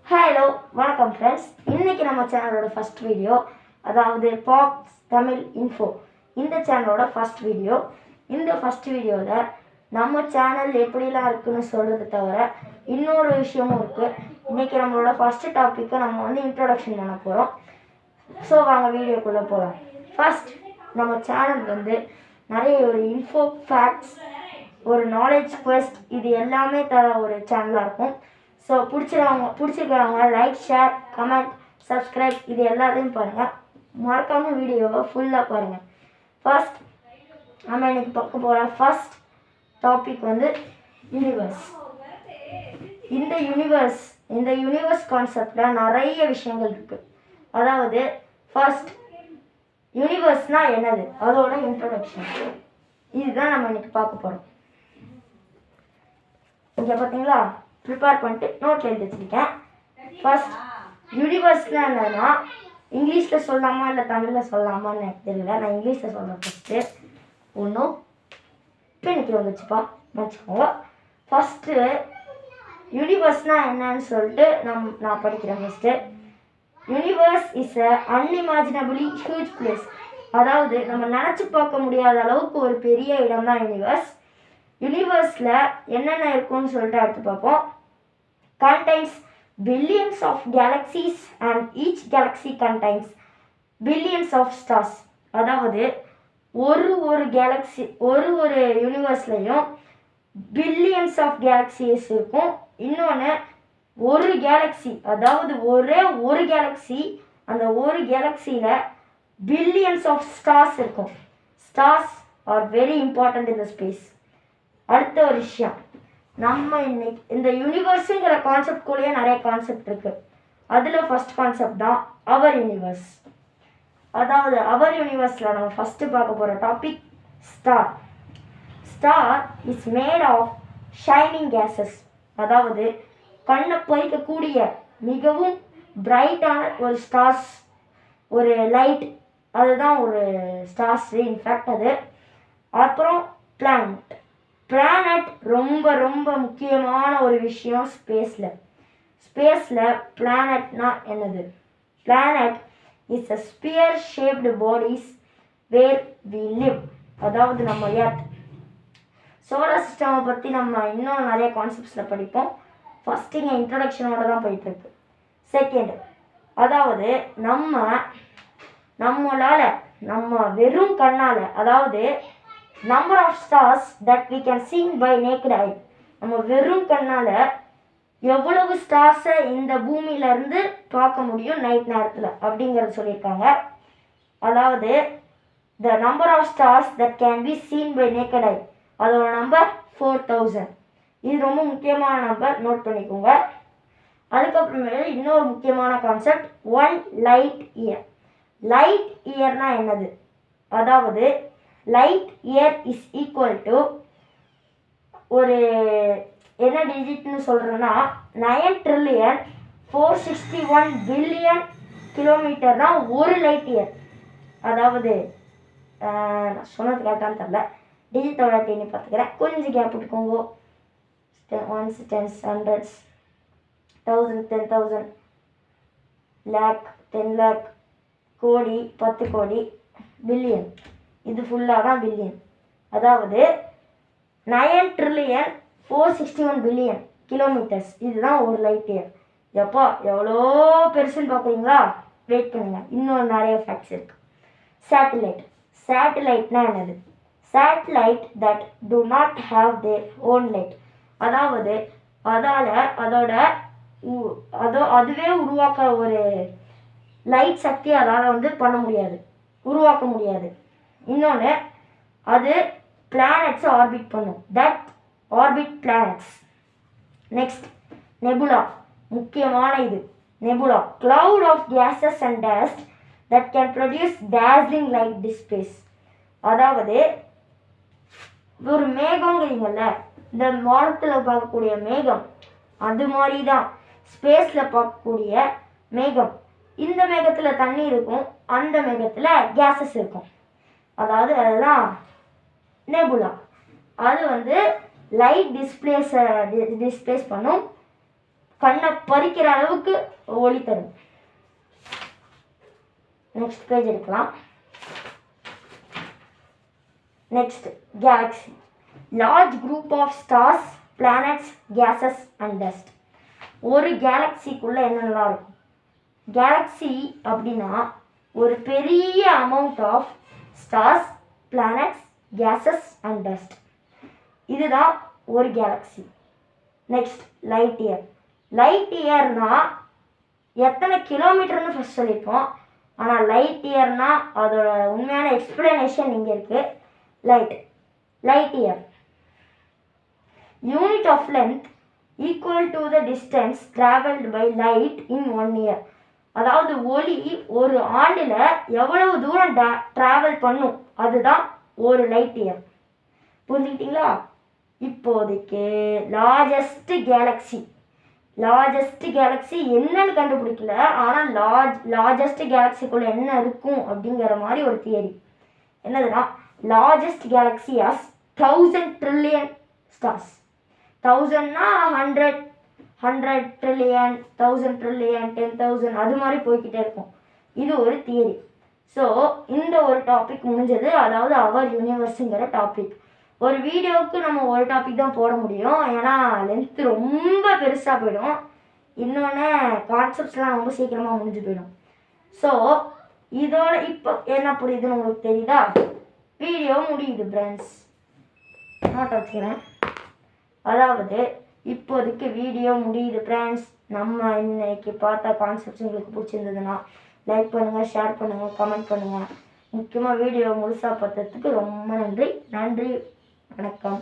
Hello வணக்கம் friends. இன்றைக்கி நம்ம சேனலோட ஃபஸ்ட் வீடியோ, அதாவது பாப்ஸ் தமிழ் இன்ஃபோ. இந்த சேனலோட ஃபஸ்ட் வீடியோ. இந்த ஃபஸ்ட் வீடியோவில் நம்ம சேனல் எப்படிலாம் இருக்குதுன்னு சொல்கிறது தவிர இன்னொரு விஷயமும் இருக்குது. இன்றைக்கி நம்மளோட ஃபஸ்ட்டு டாப்பிக்கை நம்ம இன்ட்ரொடக்ஷன் பண்ண போகிறோம். ஸோ வாங்க வீடியோக்குள்ளே போகலாம். ஃபஸ்ட், நம்ம சேனல் நிறைய ஒரு இன்ஃபோ, ஃபேக்ட்ஸ், ஒரு நாலேஜ் குவெஸ்ட், இது எல்லாமே தர ஒரு சேனலாக இருக்கும். ஸோ பிடிச்சிருக்கிறவங்க லைக், ஷேர், கமெண்ட், சப்ஸ்கிரைப் இது எல்லாத்தையும் பாருங்கள். மறக்காமல் வீடியோவை ஃபுல்லாக பாருங்கள். ஃபர்ஸ்ட் நம்ம இன்னைக்கு பார்க்க போகிற ஃபர்ஸ்ட் டாபிக் யூனிவர்ஸ். இந்த யூனிவர்ஸ் கான்செப்டில் நிறைய விஷயங்கள் இருக்குது. அதாவது ஃபர்ஸ்ட், யூனிவர்ஸ்னால் என்னது, அதோட இன்ட்ரொடக்ஷன், இதுதான் நம்ம இன்னைக்கு பார்க்க போகிறோம். இங்கே பார்த்தீங்களா, ப்ரிப்பேர் பண்ணிட்டு நோட்டில் எழுதி வச்சுருக்கேன். ஃபர்ஸ்ட், யூனிவர்ஸ்னால் என்னன்னா, இங்கிலீஷில் சொல்லலாமா இல்லை தமிழில் சொல்லலாமான்னு எனக்கு தெரியல. நான் இங்கிலீஷில் சொல்கிறேன். ஃபஸ்ட்டு ஒன்றும் பெண்ணிக்கு வந்துச்சுப்பா, வச்சுக்கோங்க. ஃபஸ்ட்டு யூனிவர்ஸ்னால் என்னன்னு சொல்லிட்டு நான் படிக்கிறேன். First, universe is a unimaginably huge place. அதாவது நம்ம நினச்சி பார்க்க முடியாத அளவுக்கு ஒரு பெரிய இடம் தான் யூனிவர்ஸ். யூனிவர்ஸில் என்னென்ன இருக்குன்னு சொல்லிட்டு அடுத்து பார்ப்போம். contains billions of galaxies and each galaxy contains billions of stars. அதாவது ஒரு கேலக்ஸி, ஒரு யூனிவர்ஸ்லையும் பில்லியன்ஸ் ஆஃப் கேலக்சிஸ் இருக்கும். இன்னொன்று ஒரு கேலக்ஸி, அதாவது ஒரே ஒரு கேலக்ஸி, அந்த ஒரு கேலக்ஸியில் பில்லியன்ஸ் ஆஃப் ஸ்டார்ஸ் இருக்கும். Stars are very important in the space. அடுத்த ஒரு விஷயம், நம்ம இன்னைக்கு இந்த யூனிவர்ஸுங்கிற கான்செப்ட்குள்ளேயே நிறைய கான்செப்ட் இருக்குது. அதில் ஃபஸ்ட் கான்செப்ட் தான் அவர் யூனிவர்ஸ். அதாவது அவர் யூனிவர்ஸில் நம்ம ஃபஸ்ட்டு பார்க்க போகிற topic star. Star is made of shining gases. அதாவது கண்ணை பறிக்கக்கூடிய மிகவும் பிரைட்டான ஒரு ஸ்டார்ஸ், ஒரு லைட், அதுதான் ஒரு ஸ்டார்ஸ் இன்ஃபேக்ட் அது. அப்புறம் பிளானட். பிளானட் ரொம்ப ரொம்ப முக்கியமான ஒரு விஷயம் ஸ்பேஸில் பிளானட்னா என்னது? Planet is a sphere shaped bodies where we live. அதாவது நம்ம எர்த். சோலார் சிஸ்டமை பற்றி நம்ம இன்னும் நிறைய கான்செப்ட்ஸில் படிப்போம். ஃபஸ்ட்டு இங்கே இன்ட்ரடக்ஷனோட தான் போயிட்டுருக்கு. செகண்ட், அதாவது நம்ம வெறும் கண்ணால், அதாவது number of stars that we can see by naked eye, நம்ம வெறும் கண்ணால் எவ்வளவு ஸ்டார்ஸை இந்த பூமியிலேருந்து பார்க்க முடியும் நைட் நேரத்தில் அப்படிங்கிறத சொல்லியிருக்காங்க. அதாவது the number of stars that can be seen by naked eye, அதோட நம்பர் 4000. இது ரொம்ப முக்கியமான நம்பர், நோட் பண்ணிக்கோங்க. அதுக்கப்புறமே இன்னொரு முக்கியமான கான்செப்ட், 1 லைட் இயர். லைட் இயர்னா என்னது? அதாவது light year is equal to ஒரு என்ன டிஜிட்னு சொல்கிறேன்னா 9,461,000,000,000 கிலோமீட்டர் தான் ஒரு லைட் இயர். அதாவது நான் சொன்னது கரெக்டானு தெரில, டிஜிட்டோட டீனி பார்த்துக்கிறேன், கொஞ்சம் கேப் விட்டுக்கோங்க. 1s, 10s, 100s, 1000, 10,000, lakh, 10 lakh, கோடி, 10 கோடி, பில்லியன், இது ஃபுல்லாக தான் பில்லியன். அதாவது 9,461,000,000,000 கிலோமீட்டர்ஸ், இதுதான் ஒரு லைட் இயர். எப்போ எவ்வளோ பெருசுன்னு பார்க்குறீங்களா? வெயிட் பண்ணுங்க, இன்னும் நிறைய ஃபேக்ட்ஸ் இருக்குது. சேட்டலைட்னா என்னது? Satellite that to not have their own light. அதாவது அதுவே உருவாக்க ஒரு லைட் சக்தி அதால் பண்ண முடியாது, உருவாக்க முடியாது. இன்னொன்று, அது பிளானட்ஸை ஆர்பிட் பண்ணும், that orbit planets. Next, nebula. முக்கியமான இது nebula, cloud of gases and dust that can produce dazzling light displays. அதாவது ஒரு மேகங்கிறீங்கல்ல, இந்த வானத்தில் பார்க்கக்கூடிய மேகம், அது மாதிரி தான் ஸ்பேஸில் பார்க்கக்கூடிய மேகம். இந்த மேகத்தில் தண்ணி இருக்கும், அந்த மேகத்தில் கேஸஸ் இருக்கும். அதாவது அதுதான் நெபுலா. அது லைட் டிஸ்பிளேஸ் பண்ணும். கண்ணை பறிக்கிற அளவுக்கு ஒளி தரும். நெக்ஸ்ட் பேஜ் எடுக்கலாம். Next galaxy. Large group of stars, planets, gases and dust. ஒரு கேலக்சிக்குள்ளே என்னென்னலாம் இருக்கும்? கேலக்ஸி அப்படின்னா ஒரு பெரிய amount of stars, planets, gases and dust. இதுதான் ஒரு galaxy. Next light year. Light இயர்னா எத்தனை கிலோமீட்டர்னு ஃபஸ்ட் சொல்லியிருப்போம். ஆனால் லைட் இயர்னா அதோட உண்மையான எக்ஸ்பிளனேஷன் இங்கே இருக்குது. Light year unit of length equal to the distance travelled by light in 1 year. அதாவது ஒளி ஒரு ஆண்டில் எவ்வளவு தூரம் ட்ராவல் பண்ணும், அதுதான் ஒரு லைட் இயர். புரிஞ்சுக்கிட்டீங்களா? இப்போதைக்கு லார்ஜஸ்ட் கேலக்ஸி என்னன்னு கண்டுபிடிக்கல. ஆனால் லார்ஜஸ்ட் கேலக்ஸிக்குள்ள என்ன இருக்கும் அப்படிங்கிற மாதிரி ஒரு தியரி. என்னதுன்னா largest galaxy has 1000 trillion stars. 1000னா 100 trillion, 1000 trillion, 10,000 அது மாதிரி போய்கிட்டே இருக்கும். இது ஒரு தியரி. ஸோ இந்த ஒரு டாபிக் முடிஞ்சது. அதாவது அவர் யூனிவர்ஸுங்கிற டாபிக். ஒரு வீடியோவுக்கு நம்ம ஒரு டாபிக் தான் போட முடியும், ஏன்னா லென்த்து ரொம்ப பெருசாக போயிடும். இன்னொன்று கான்செப்ட்ஸ்லாம் ரொம்ப சீக்கிரமாக முடிஞ்சு போயிடும். ஸோ இதோட இப்போ என்ன புரியுதுன்னு உங்களுக்கு தெரியுதா? வீடியோ முடியுது ஃப்ரெண்ட்ஸ். நோட்டை வச்சுக்கிறேன். அதாவது இப்போதைக்கு வீடியோ முடியுது ஃப்ரெண்ட்ஸ். நம்ம இன்னைக்கு பார்த்த கான்செப்ட்ஸ் உங்களுக்கு பிடிச்சிருந்ததுன்னா லைக் பண்ணுங்கள், ஷேர் பண்ணுங்கள், கமெண்ட் பண்ணுங்கள். முக்கியமாக வீடியோ முழுசாக பார்த்ததுக்கு ரொம்ப நன்றி. வணக்கம்.